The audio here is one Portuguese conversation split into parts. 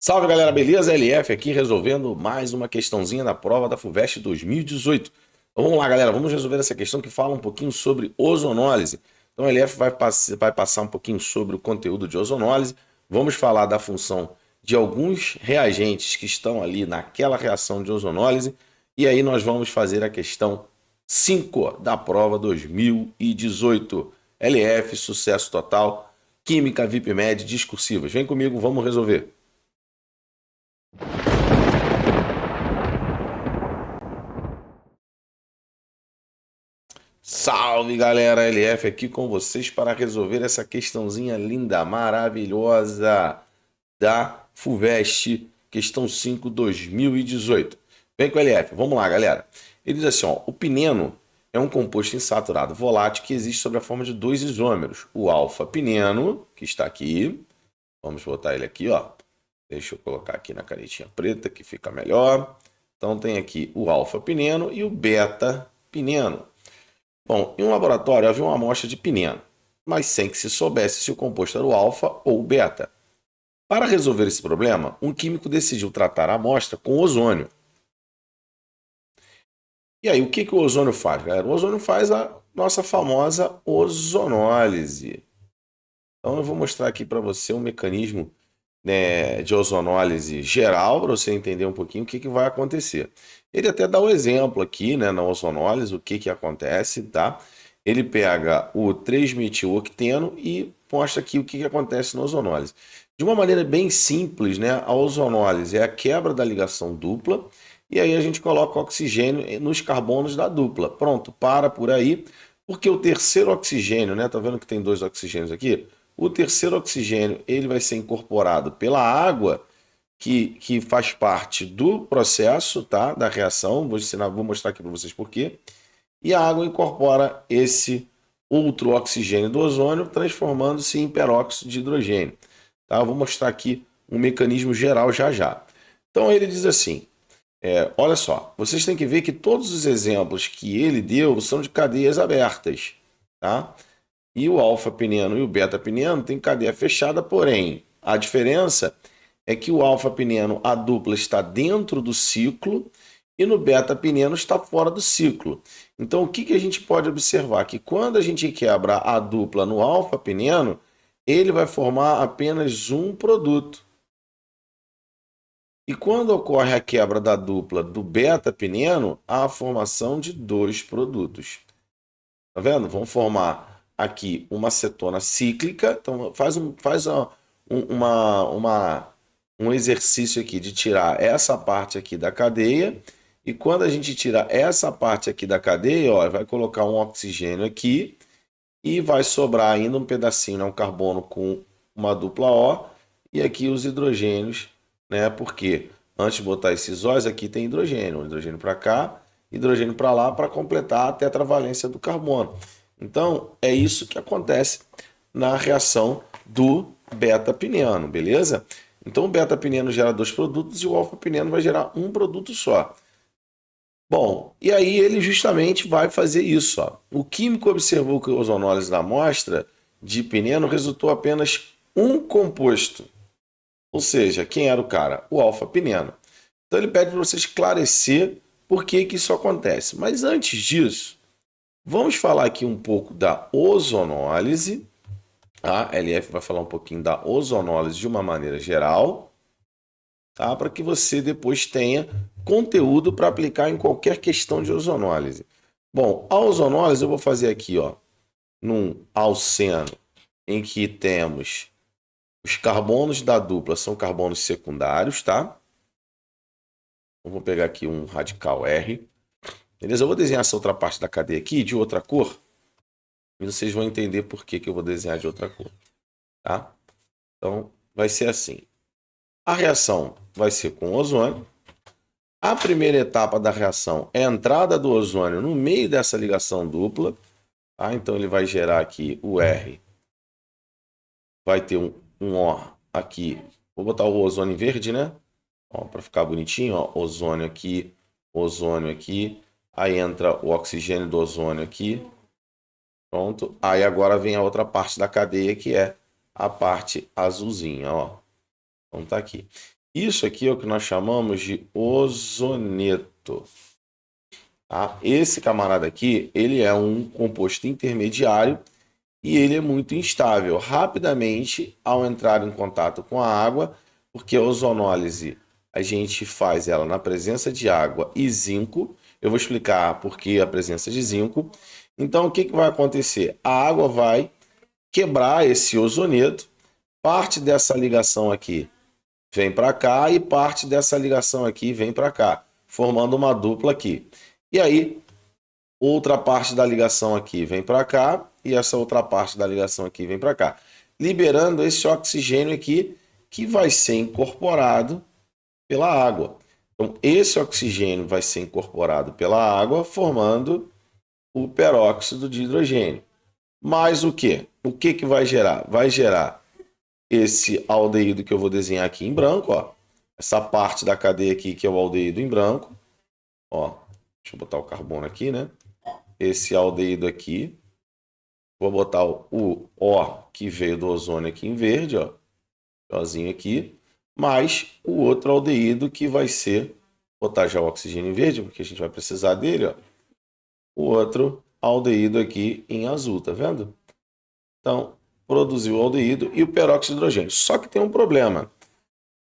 Salve galera, beleza? LF aqui resolvendo mais uma questãozinha da prova da FUVEST 2018. Então vamos lá galera, vamos resolver essa questão que fala um pouquinho sobre ozonólise. Então a LF vai passar um pouquinho sobre o conteúdo de ozonólise, vamos falar da função de alguns reagentes que estão ali naquela reação de ozonólise e aí nós vamos fazer a questão 5 da prova 2018. LF, sucesso total, Química VIPMED, discursivas. Vem comigo, vamos resolver. Salve galera, LF aqui com vocês para resolver essa questãozinha linda, maravilhosa da FUVEST, questão 5 2018. Vem com o LF, vamos lá galera. Ele diz assim, ó, o pineno é um composto insaturado volátil que existe sob a forma de dois isômeros. O alfa-pineno, que está aqui, vamos botar ele aqui, ó. Deixa eu colocar aqui na canetinha preta que fica melhor. Então tem aqui o alfa-pineno e o beta-pineno. Bom, em um laboratório havia uma amostra de pineno, mas sem que se soubesse se o composto era o alfa ou o beta. Para resolver esse problema, um químico decidiu tratar a amostra com ozônio. E aí, o que o ozônio faz, galera? O ozônio faz a nossa famosa ozonólise. Então, eu vou mostrar aqui para você um mecanismo, né, de ozonólise geral, para você entender um pouquinho o que vai acontecer. Ele até dá o exemplo aqui, né, na ozonólise, o que acontece, tá? Ele pega o 3-metilocteno e mostra aqui o que acontece na ozonólise. De uma maneira bem simples, né, a ozonólise é a quebra da ligação dupla e aí a gente coloca oxigênio nos carbonos da dupla. Pronto, para por aí, porque o terceiro oxigênio, né, tá vendo que tem dois oxigênios aqui? O terceiro oxigênio ele vai ser incorporado pela água que faz parte do processo, tá, da reação. Vou mostrar aqui para vocês por quê. E a água incorpora esse outro oxigênio do ozônio, transformando-se em peróxido de hidrogênio. Tá? Eu vou mostrar aqui um mecanismo geral já já. Então ele diz assim, olha só, vocês têm que ver que todos os exemplos que ele deu são de cadeias abertas. Tá? E o alfa-pineno e o beta-pineno têm cadeia fechada, porém, a diferença é que o alfa-pineno, a dupla, está dentro do ciclo e no beta-pineno está fora do ciclo. Então, o que a gente pode observar? Que quando a gente quebra a dupla no alfa-pineno, ele vai formar apenas um produto. E quando ocorre a quebra da dupla do beta-pineno, há a formação de dois produtos. Tá vendo? Vamos formar aqui uma cetona cíclica. Então, um exercício aqui de tirar essa parte aqui da cadeia. E quando a gente tira essa parte aqui da cadeia, ó, vai colocar um oxigênio aqui e vai sobrar ainda um pedacinho, né, um carbono com uma dupla O e aqui os hidrogênios, né? Porque antes de botar esses O's aqui tem hidrogênio, hidrogênio para cá, hidrogênio para lá para completar a tetravalência do carbono. Então é isso que acontece na reação do beta-pineno, beleza? Então o beta-pineno gera dois produtos e o alfa-pineno vai gerar um produto só. Bom, e aí ele justamente vai fazer isso. Ó. O químico observou que a ozonólise da amostra de pineno resultou apenas um composto. Ou seja, quem era o cara? O alfa-pineno. Então ele pede para você esclarecer por que isso acontece. Mas antes disso, vamos falar aqui um pouco da ozonólise. A LF vai falar um pouquinho da ozonólise de uma maneira geral, tá? Para que você depois tenha conteúdo para aplicar em qualquer questão de ozonólise. Bom, a ozonólise eu vou fazer aqui, ó, num alceno em que temos os carbonos da dupla, são carbonos secundários, tá? Eu vou pegar aqui um radical R. Beleza? Eu vou desenhar essa outra parte da cadeia aqui de outra cor e vocês vão entender por que eu vou desenhar de outra cor, tá? Então, vai ser assim. A reação vai ser com ozônio. A primeira etapa da reação é a entrada do ozônio no meio dessa ligação dupla. Tá? Então ele vai gerar aqui o R. Vai ter um O aqui. Vou botar o ozônio em verde, né? Para ficar bonitinho. Ó, ozônio aqui, ozônio aqui. Aí entra o oxigênio do ozônio aqui. Pronto. Aí agora vem a outra parte da cadeia que é a parte azulzinha. Ó. Então tá aqui. Isso aqui é o que nós chamamos de ozoneto. Tá? Esse camarada aqui, ele é um composto intermediário e ele é muito instável. Rapidamente, ao entrar em contato com a água, porque a ozonólise a gente faz ela na presença de água e zinco. Eu vou explicar por que a presença de zinco. Então, o que vai acontecer? A água vai quebrar esse ozoneto, parte dessa ligação aqui vem para cá e parte dessa ligação aqui vem para cá, formando uma dupla aqui. E aí, outra parte da ligação aqui vem para cá e essa outra parte da ligação aqui vem para cá, liberando esse oxigênio aqui que vai ser incorporado pela água. Então, esse oxigênio vai ser incorporado pela água, formando o peróxido de hidrogênio. Mais o quê? O que que vai gerar? Vai gerar esse aldeído que eu vou desenhar aqui em branco, ó. Essa parte da cadeia aqui que é o aldeído em branco, ó. Deixa eu botar o carbono aqui, né? Esse aldeído aqui. Vou botar o O que veio do ozônio aqui em verde, ó. Ozinho aqui. Mais o outro aldeído que vai ser, vou botar já o oxigênio em verde, porque a gente vai precisar dele, ó. O outro aldeído aqui em azul, tá vendo? Então, produziu o aldeído e o peróxido de hidrogênio. Só que tem um problema.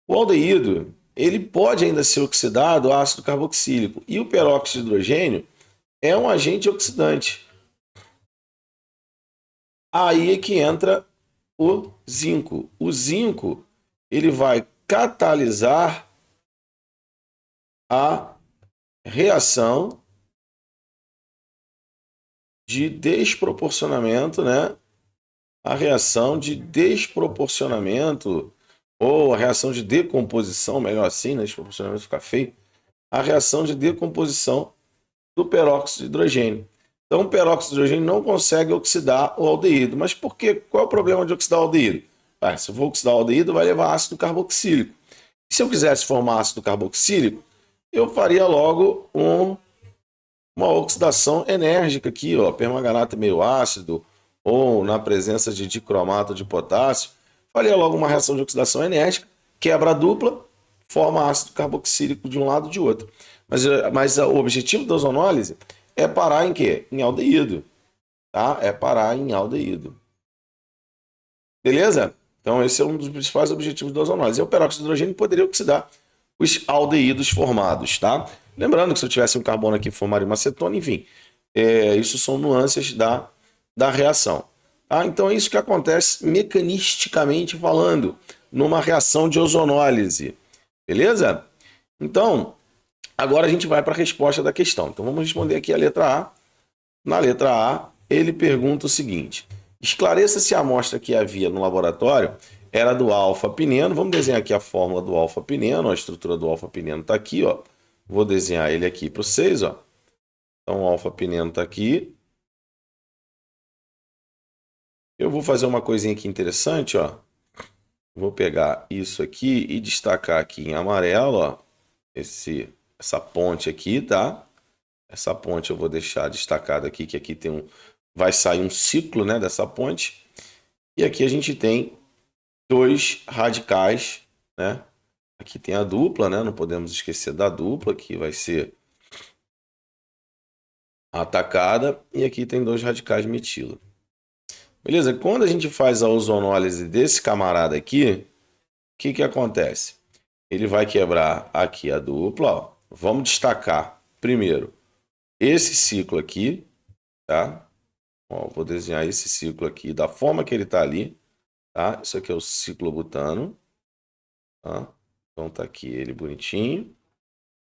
O aldeído, ele pode ainda ser oxidado a ácido carboxílico. E o peróxido de hidrogênio é um agente oxidante. Aí é que entra o zinco. O zinco, ele vai catalisar a reação de desproporcionamento, né? A reação de desproporcionamento, ou a reação de decomposição, melhor assim, né? Desproporcionamento fica feio. A reação de decomposição do peróxido de hidrogênio. Então, o peróxido de hidrogênio não consegue oxidar o aldeído. Mas por quê? Qual é o problema de oxidar o aldeído? Se eu vou oxidar o aldeído, vai levar ácido carboxílico. Se eu quisesse formar ácido carboxílico, eu faria logo uma oxidação enérgica aqui, ó, permanganato meio ácido, ou na presença de dicromato de potássio, faria logo uma reação de oxidação enérgica, quebra a dupla, forma ácido carboxílico de um lado e de outro. Mas o objetivo da ozonólise é parar em quê? Em aldeído. Tá? É parar em aldeído. Beleza? Então esse é um dos principais objetivos da ozonólise. E o peróxido de hidrogênio poderia oxidar os aldeídos formados, tá? Lembrando que se eu tivesse um carbono aqui, formaria uma acetona, enfim. Isso são nuances da reação. Tá? Então é isso que acontece mecanisticamente falando, numa reação de ozonólise. Beleza? Então, agora a gente vai para a resposta da questão. Então vamos responder aqui a letra A. Na letra A, ele pergunta o seguinte: esclareça se a amostra que havia no laboratório era do alfa-pineno. Vamos desenhar aqui a fórmula do alfa-pineno. A estrutura do alfa-pineno está aqui, ó. Vou desenhar ele aqui para vocês, ó. Então, o alfa-pineno está aqui. Eu vou fazer uma coisinha aqui interessante, ó. Vou pegar isso aqui e destacar aqui em amarelo, ó. Essa ponte aqui, tá? Essa ponte eu vou deixar destacada aqui, que aqui vai sair um ciclo, né, dessa ponte. E aqui a gente tem dois radicais, né? Aqui tem a dupla, né? Não podemos esquecer da dupla, que vai ser atacada. E aqui tem dois radicais metilo. Beleza? Quando a gente faz a ozonólise desse camarada aqui, o que acontece? Ele vai quebrar aqui a dupla, ó. Vamos destacar primeiro esse ciclo aqui, tá? Ó, vou desenhar esse ciclo aqui da forma que ele está ali, tá? Isso aqui é o ciclobutano, tá? Então tá aqui ele bonitinho,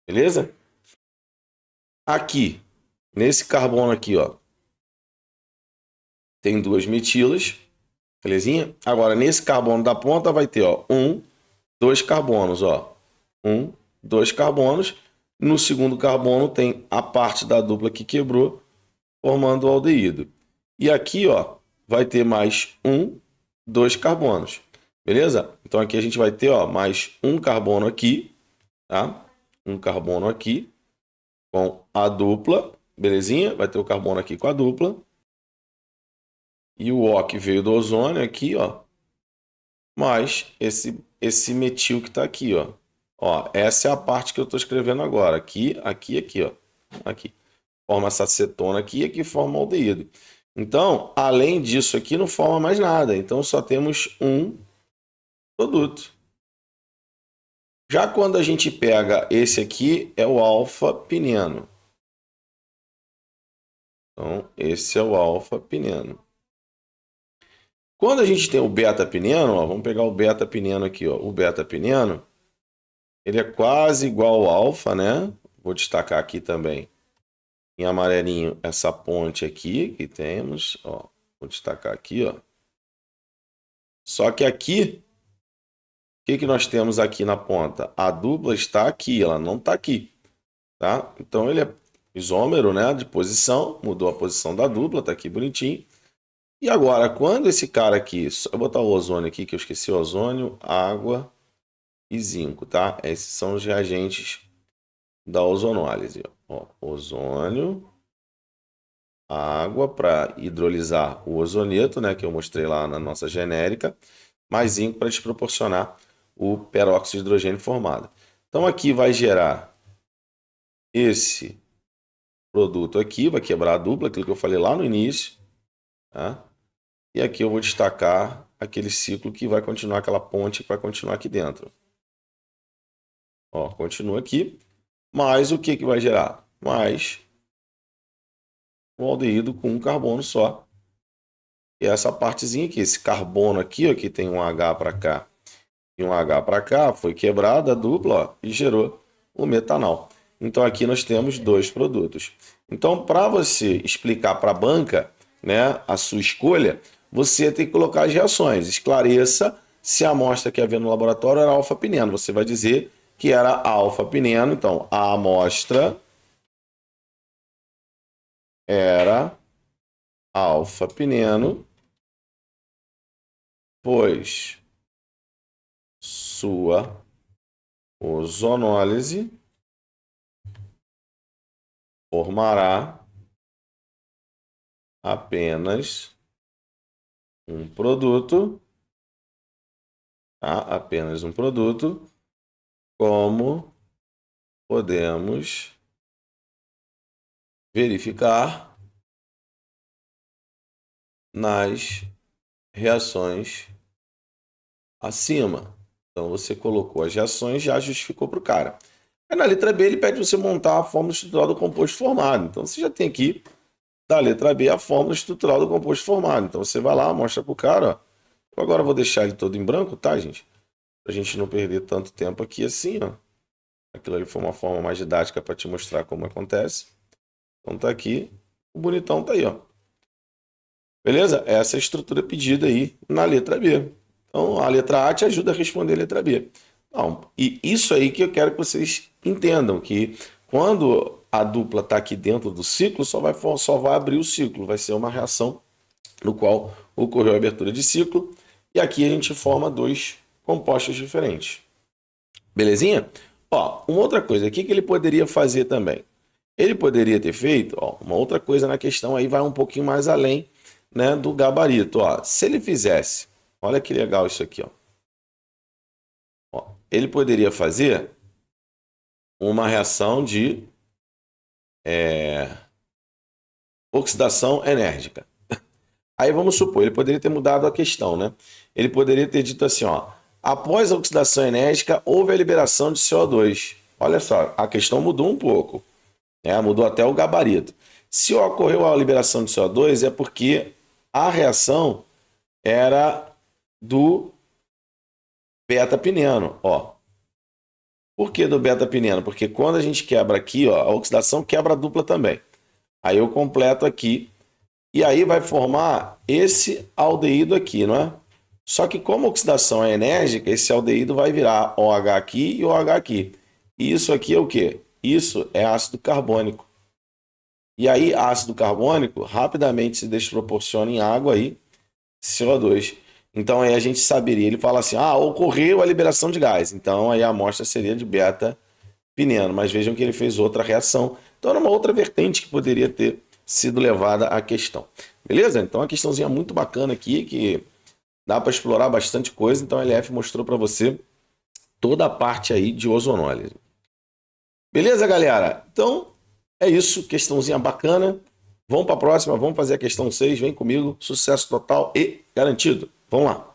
beleza? Aqui, nesse carbono aqui, ó, tem duas metilas, belezinha? Agora, nesse carbono da ponta vai ter, ó, dois carbonos, ó. Dois carbonos. No segundo carbono tem a parte da dupla que quebrou, formando o aldeído. E aqui, ó, vai ter mais dois carbonos. Beleza? Então aqui a gente vai ter, ó, mais um carbono aqui, tá? Um carbono aqui com a dupla, belezinha? Vai ter o carbono aqui com a dupla. E o O que veio do ozônio aqui, ó, mais esse metil que está aqui, ó. Ó, essa é a parte que eu estou escrevendo agora. Aqui, ó. Aqui. Forma essa acetona aqui e aqui forma o aldeído. Então, além disso aqui, não forma mais nada. Então, só temos um produto. Já quando a gente pega esse aqui, é o alfa-pineno. Então, esse é o alfa-pineno. Quando a gente tem o beta-pineno, ó, vamos pegar o beta-pineno aqui, ó. O beta-pineno, ele é quase igual ao alfa, né? Vou destacar aqui também, em amarelinho, essa ponte aqui que temos, ó. Vou destacar aqui, ó. Só que aqui, o que nós temos aqui na ponta? A dupla está aqui, ela não está aqui, tá? Então, ele é isômero, né? De posição, mudou a posição da dupla, tá aqui bonitinho. E agora, quando esse cara aqui, só eu botar o ozônio aqui, que eu esqueci o ozônio, água e zinco, tá? Esses são os reagentes da ozonólise. Ó, ozônio, água para hidrolisar o ozoneto, né, que eu mostrei lá na nossa genérica, mais zinco para te proporcionar o peróxido de hidrogênio formado. Então aqui vai gerar esse produto aqui, vai quebrar a dupla, aquilo que eu falei lá no início, tá? E aqui eu vou destacar aquele ciclo que vai continuar, aquela ponte que vai continuar aqui dentro. Ó, continua aqui. Mas o que vai gerar? Mais um aldeído com um carbono só. E essa partezinha aqui, esse carbono aqui, ó, que tem um H para cá e um H para cá, foi quebrada a dupla, ó, e gerou o metanol. Então aqui nós temos dois produtos. Então, para você explicar para a banca, né, a sua escolha, você tem que colocar as reações. Esclareça se a amostra que havia no laboratório era alfa-pineno. Você vai dizer que era alfa-pineno. Então, a amostra era alfa-pineno, pois sua ozonólise formará apenas um produto, tá? Apenas um produto, como podemos verificar nas reações acima. Então, você colocou as reações, já justificou para o cara. Aí, na letra B, ele pede você montar a fórmula estrutural do composto formado. Então, você já tem aqui, da letra B, a fórmula estrutural do composto formado. Então, você vai lá, mostra para o cara. Ó. Eu agora vou deixar ele todo em branco, tá, gente? Para a gente não perder tanto tempo aqui assim, ó. Aquilo ali foi uma forma mais didática para te mostrar como acontece. Então, tá aqui. O bonitão tá aí, ó. Beleza? Essa é a estrutura pedida aí na letra B. Então, a letra A te ajuda a responder a letra B. Não, e isso aí que eu quero que vocês entendam, que quando a dupla está aqui dentro do ciclo, só vai abrir o ciclo. Vai ser uma reação no qual ocorreu a abertura de ciclo. E aqui a gente forma dois compostos diferentes. Belezinha? Ó, uma outra coisa aqui que ele poderia fazer também. Ele poderia ter feito, ó, uma outra coisa na questão aí vai um pouquinho mais além, né, do gabarito. Ó, se ele fizesse, olha que legal isso aqui, ó. Ó, ele poderia fazer uma reação de oxidação enérgica. Aí vamos supor, ele poderia ter mudado a questão, né? Ele poderia ter dito assim, ó, após a oxidação enérgica, houve a liberação de CO2. Olha só, a questão mudou um pouco, né? Mudou até o gabarito. Se ocorreu a liberação de CO2, é porque a reação era do beta-pineno, ó. Por que do beta-pineno? Porque quando a gente quebra aqui, ó, a oxidação quebra a dupla também. Aí eu completo aqui e aí vai formar esse aldeído aqui, não é? Só que como a oxidação é enérgica, esse aldeído vai virar OH aqui e OH aqui. E isso aqui é o quê? Isso é ácido carbônico. E aí, ácido carbônico rapidamente se desproporciona em água aí, CO2. Então aí a gente saberia, ele fala assim, ocorreu a liberação de gás. Então aí a amostra seria de beta-pineno. Mas vejam que ele fez outra reação. Então era uma outra vertente que poderia ter sido levada à questão. Beleza? Então uma questãozinha muito bacana aqui, que dá para explorar bastante coisa. Então a LF mostrou para você toda a parte aí de ozonólise. Beleza, galera? Então, é isso. Questãozinha bacana. Vamos para a próxima. Vamos fazer a questão 6. Vem comigo. Sucesso total e garantido. Vamos lá.